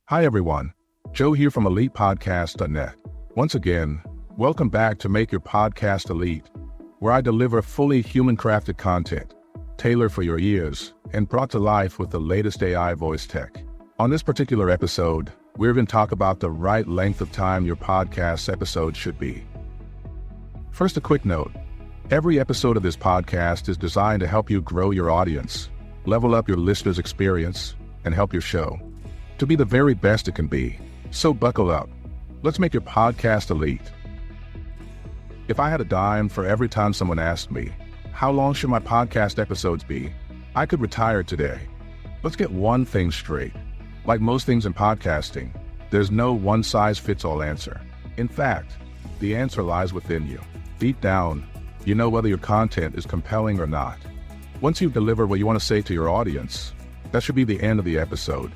Hi everyone, Joe here from ElitePodcasts-dot-net. Once again, welcome back to Make Your Podcast Elite, where I deliver fully human-crafted content, tailored for your ears, and brought to life with the latest AI voice tech. On this particular episode, we're going to talk about the right length of time your podcast episode should be. First, a quick note. Every episode of this podcast is designed to help you grow your audience, level up your listeners' experience, and help your show to be the very best it can be. So buckle up. Let's make your podcast elite. If I had a dime for every time someone asked me, how long should my podcast episodes be? I could retire today. Let's get one thing straight. Like most things in podcasting, there's no one-size-fits-all answer. In fact, the answer lies within you. Deep down, you know whether your content is compelling or not. Once you've delivered what you want to say to your audience, that should be the end of the episode.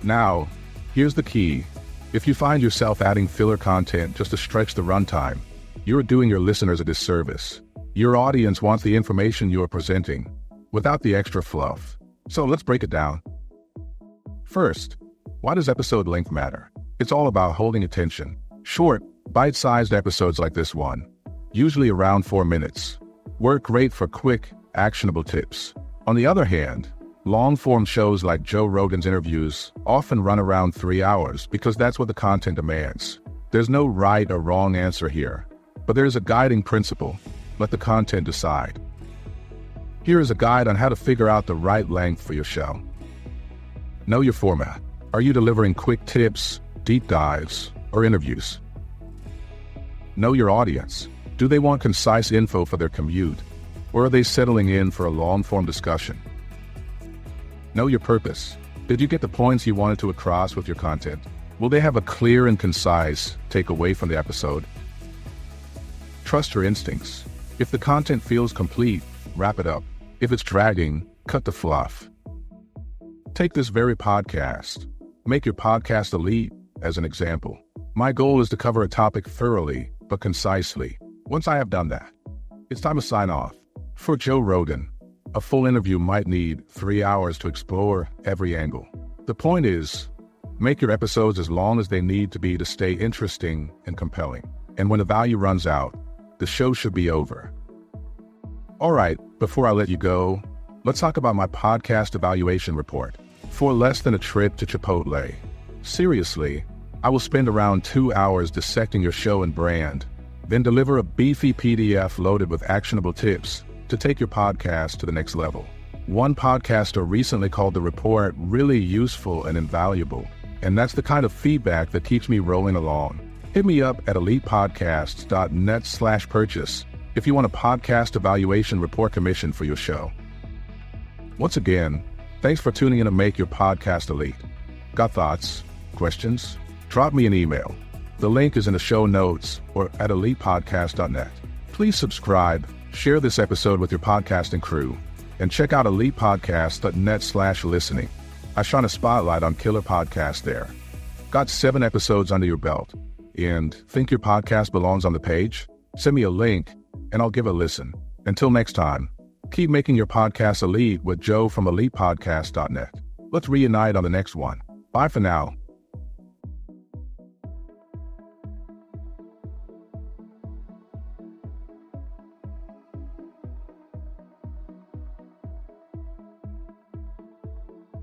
Now, here's the key. If you find yourself adding filler content just to stretch the runtime, you're doing your listeners a disservice. Your audience wants the information you are presenting, without the extra fluff. So let's break it down. First, why does episode length matter? It's all about holding attention. Short, bite-sized episodes like this one, usually around 4 minutes, work great for quick, actionable tips. On the other hand, long-form shows like Joe Rogan's interviews often run around 3 hours because that's what the content demands. There's no right or wrong answer here, but there's a guiding principle. Let the content decide. Here is a guide on how to figure out the right length for your show. Know your format. Are you delivering quick tips, deep dives, or interviews? Know your audience. Do they want concise info for their commute, or are they settling in for a long-form discussion? Know your purpose. Did you get the points you wanted to across with your content? Will they have a clear and concise takeaway from the episode? Trust your instincts. If the content feels complete, wrap it up. If it's dragging, cut the fluff. Take this very podcast, Make Your Podcast Elite, as an example. My goal is to cover a topic thoroughly, but concisely. Once I have done that, it's time to sign off. For Joe Rogan, a full interview might need 3 hours to explore every angle. The point is, make your episodes as long as they need to be to stay interesting and compelling. And when the value runs out, the show should be over. All right, before I let you go, let's talk about my podcast evaluation report. For less than a trip to Chipotle, seriously, I will spend around 2 hours dissecting your show and brand, then deliver a beefy PDF loaded with actionable tips to take your podcast to the next level. One podcaster recently called the report really useful and invaluable, and that's the kind of feedback that keeps me rolling along. Hit me up at ElitePodcasts-dot-net/purchase if you want a podcast evaluation report commission for your show. Once again, thanks for tuning in to Make Your Podcast Elite. Got thoughts? Questions? Drop me an email. The link is in the show notes or at ElitePodcasts-dot-net. Please subscribe, share this episode with your podcasting crew, and check out ElitePodcasts-dot-net/listening. I shone a spotlight on killer podcasts there. Got 7 episodes under your belt, and think your podcast belongs on the page? Send me a link, and I'll give a listen. Until next time, keep making your podcast elite with Joe from ElitePodcasts-dot-net. Let's reunite on the next one. Bye for now.